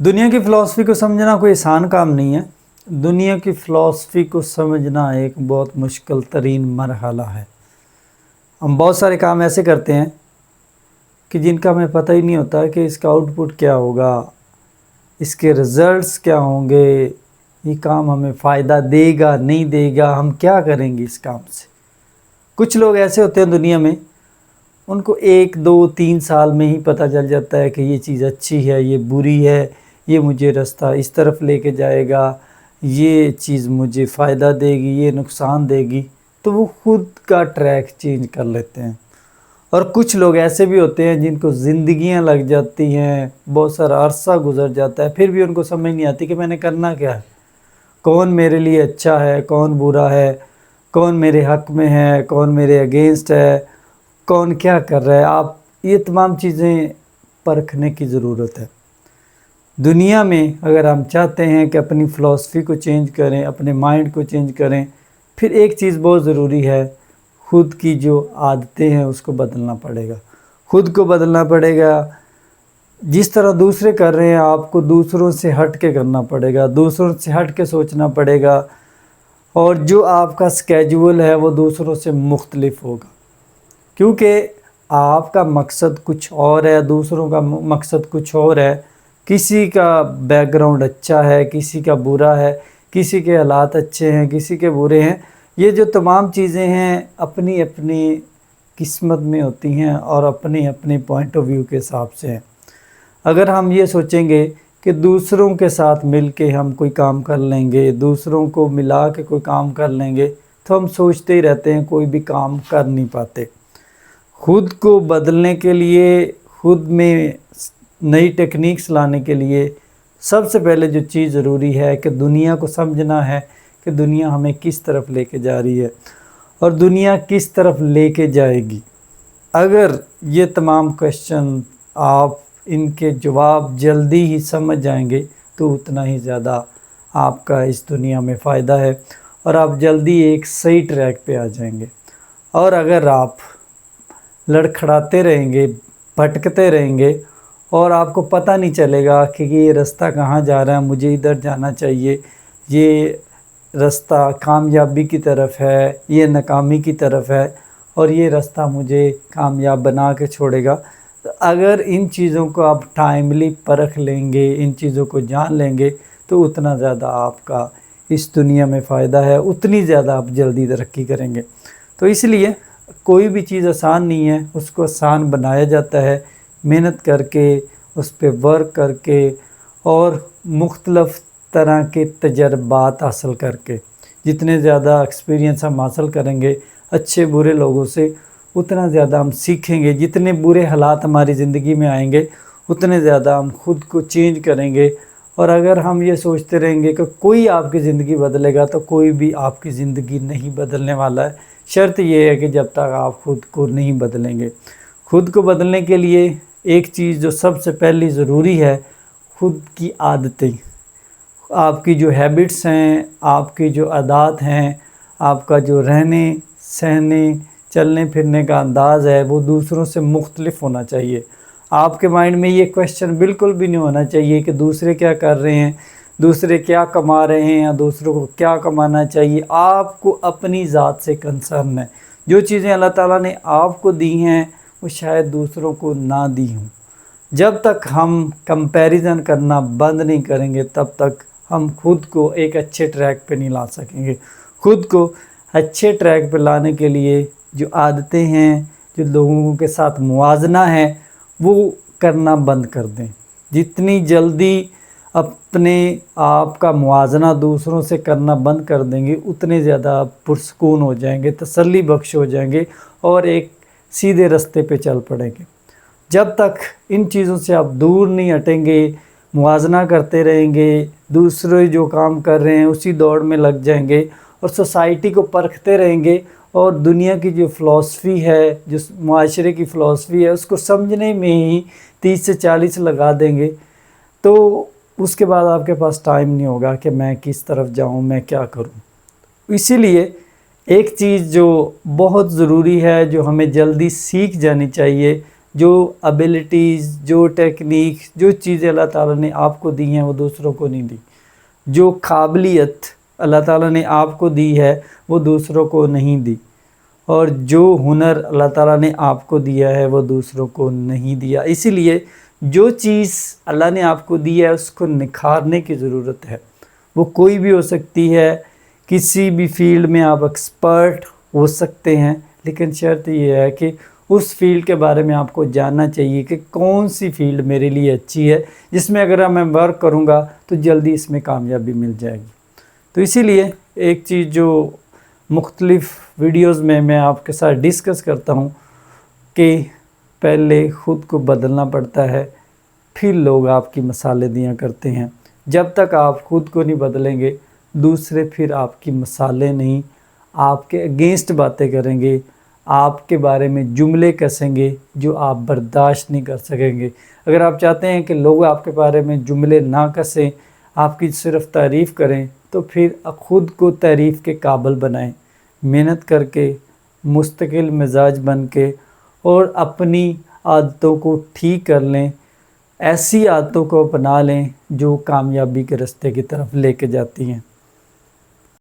दुनिया की फ़िलासफ़ी को समझना कोई आसान काम नहीं है। दुनिया की फ़िलासफ़ी को समझना एक बहुत मुश्किल तरीन मरहला है। हम बहुत सारे काम ऐसे करते हैं कि जिनका हमें पता ही नहीं होता कि इसका आउटपुट क्या होगा, इसके रिज़ल्ट्स क्या होंगे, ये काम हमें फ़ायदा देगा नहीं देगा, हम क्या करेंगे इस काम से। कुछ लोग ऐसे होते हैं दुनिया में, उनको 1, 2, 3 साल में ही पता चल जाता है कि ये चीज़ अच्छी है, ये बुरी है, ये मुझे रास्ता इस तरफ लेके जाएगा, ये चीज़ मुझे फ़ायदा देगी, ये नुकसान देगी, तो वो खुद का ट्रैक चेंज कर लेते हैं। और कुछ लोग ऐसे भी होते हैं जिनको ज़िंदगियां लग जाती हैं, बहुत सारा अरसा गुजर जाता है, फिर भी उनको समझ नहीं आती कि मैंने करना क्या है, कौन मेरे लिए अच्छा है, कौन बुरा है, कौन मेरे हक़ में है, कौन मेरे अगेंस्ट है, कौन क्या कर रहा है। आप ये तमाम चीज़ें परखने की ज़रूरत है। दुनिया में अगर हम चाहते हैं कि अपनी फ़िलासफ़ी को चेंज करें, अपने माइंड को चेंज करें, फिर एक चीज़ बहुत ज़रूरी है, खुद की जो आदतें हैं उसको बदलना पड़ेगा। खुद को बदलना पड़ेगा। जिस तरह दूसरे कर रहे हैं आपको दूसरों से हट के करना पड़ेगा, दूसरों से हट के सोचना पड़ेगा, और जो आपका स्केड्यूल है वो दूसरों से मुख्तलिफ होगा, क्योंकि आपका मकसद कुछ और है, दूसरों का मकसद कुछ और है। किसी का बैकग्राउंड अच्छा है, किसी का बुरा है, किसी के हालात अच्छे हैं, किसी के बुरे हैं। ये जो तमाम चीज़ें हैं अपनी अपनी किस्मत में होती हैं और अपने अपने पॉइंट ऑफ व्यू के हिसाब से हैं। अगर हम ये सोचेंगे कि दूसरों के साथ मिल के हम कोई काम कर लेंगे, दूसरों को मिला के कोई काम कर लेंगे, तो हम सोचते ही रहते हैं, कोई भी काम कर नहीं पाते। खुद को बदलने के लिए, खुद में नई टेक्निक्स लाने के लिए सबसे पहले जो चीज़ ज़रूरी है कि दुनिया को समझना है कि दुनिया हमें किस तरफ लेके जा रही है और दुनिया किस तरफ लेके जाएगी। अगर ये तमाम क्वेश्चन आप इनके जवाब जल्दी ही समझ जाएंगे तो उतना ही ज़्यादा आपका इस दुनिया में फ़ायदा है और आप जल्दी एक सही ट्रैक पे आ जाएंगे। और अगर आप लड़खड़ाते रहेंगे, भटकते रहेंगे और आपको पता नहीं चलेगा कि ये रास्ता कहाँ जा रहा है, मुझे इधर जाना चाहिए, ये रास्ता कामयाबी की तरफ है, ये नाकामी की तरफ है, और ये रास्ता मुझे कामयाब बना के छोड़ेगा। तो अगर इन चीज़ों को आप टाइमली परख लेंगे, इन चीज़ों को जान लेंगे, तो उतना ज़्यादा आपका इस दुनिया में फ़ायदा है, उतनी ज़्यादा आप जल्दी तरक्की करेंगे। तो इसलिए कोई भी चीज़ आसान नहीं है, उसको आसान बनाया जाता है मेहनत करके, उस पे वर्क करके और मुख्तलफ़ तरह के तजर्बात हासिल करके। जितने ज़्यादा एक्सपीरियंस हम हासिल करेंगे अच्छे बुरे लोगों से, उतना ज़्यादा हम सीखेंगे। जितने बुरे हालात हमारी ज़िंदगी में आएंगे उतने ज़्यादा हम खुद को चेंज करेंगे। और अगर हम ये सोचते रहेंगे कि कोई आपकी ज़िंदगी बदलेगा, तो कोई भी आपकी ज़िंदगी नहीं बदलने वाला है। शर्त ये है कि जब तक आप खुद को नहीं बदलेंगे। खुद को बदलने के लिए एक चीज़ जो सबसे पहली ज़रूरी है, खुद की आदतें। आपकी जो हैबिट्स हैं, आपकी जो आदत हैं, आपका जो रहने सहने चलने फिरने का अंदाज़ है, वो दूसरों से मुख्तलिफ होना चाहिए। आपके माइंड में ये क्वेश्चन बिल्कुल भी नहीं होना चाहिए कि दूसरे क्या कर रहे हैं, दूसरे क्या कमा रहे हैं, या दूसरों को क्या कमाना चाहिए। आपको अपनी ज़ात से कंसर्न है। जो चीज़ें अल्लाह ताला ने आपको दी हैं वो शायद दूसरों को ना दी हों। जब तक हम कंपैरिजन करना बंद नहीं करेंगे, तब तक हम खुद को एक अच्छे ट्रैक पे नहीं ला सकेंगे। खुद को अच्छे ट्रैक पे लाने के लिए जो आदतें हैं, जो लोगों के साथ मुवाजना है, वो करना बंद कर दें। जितनी जल्दी अपने आप का मुवाजना दूसरों से करना बंद कर देंगे, उतने ज़्यादा पुरसकून हो जाएंगे, तसल्ली बख्श हो जाएंगे और एक सीधे रास्ते पे चल पड़ेंगे। जब तक इन चीज़ों से आप दूर नहीं हटेंगे, मुवाजना करते रहेंगे, दूसरे जो काम कर रहे हैं उसी दौड़ में लग जाएंगे और सोसाइटी को परखते रहेंगे और दुनिया की जो फ़िलासफ़ी है, जो माशरे की फ़िलासफ़ी है, उसको समझने में ही 30 से 40 लगा देंगे, तो उसके बाद आपके पास टाइम नहीं होगा कि मैं किस तरफ जाऊं, मैं क्या करूं। इसीलिए एक चीज़ जो बहुत ज़रूरी है, जो हमें जल्दी सीख जानी चाहिए, جو ابیلٹیز، جو ٹیکنیک، جو چیزیں اللہ تعالیٰ نے آپ کو دی ہیں وہ دوسروں کو نہیں دی، جو قابلیت اللہ تعالیٰ نے آپ کو دی ہے وہ دوسروں کو نہیں دی، اور جو ہنر اللہ تعالیٰ نے آپ کو دیا ہے وہ دوسروں کو نہیں دیا۔ اسی لیے جو چیز اللہ نے آپ کو دی ہے اس کو نکھارنے کی ضرورت ہے۔ وہ کوئی بھی ہو سکتی ہے، کسی بھی فیلڈ میں آپ ایکسپرٹ ہو سکتے ہیں، لیکن شرط یہ ہے کہ اس فیلڈ کے بارے میں آپ کو جاننا چاہیے کہ کون سی فیلڈ میرے لیے اچھی ہے، جس میں اگر میں ورک کروں گا تو جلدی اس میں کامیابی مل جائے گی۔ تو اسی لیے ایک چیز جو مختلف ویڈیوز میں آپ کے ساتھ ڈسکس کرتا ہوں کہ پہلے خود کو بدلنا پڑتا ہے، پھر لوگ آپ کی مثالیں دیا کرتے ہیں۔ جب تک آپ خود کو نہیں بدلیں گے، دوسرے پھر آپ کی مثالیں نہیں، آپ کے اگینسٹ باتیں کریں گے، آپ کے بارے میں جملے کسیں گے جو آپ برداشت نہیں کر سکیں گے۔ اگر آپ چاہتے ہیں کہ لوگ آپ کے بارے میں جملے نہ کسیں، آپ کی صرف تعریف کریں، تو پھر خود کو تعریف کے قابل بنائیں، محنت کر کے، مستقل مزاج بن کے، اور اپنی عادتوں کو ٹھیک کر لیں، ایسی عادتوں کو اپنا لیں جو کامیابی کے راستے کی طرف لے کے جاتی ہیں۔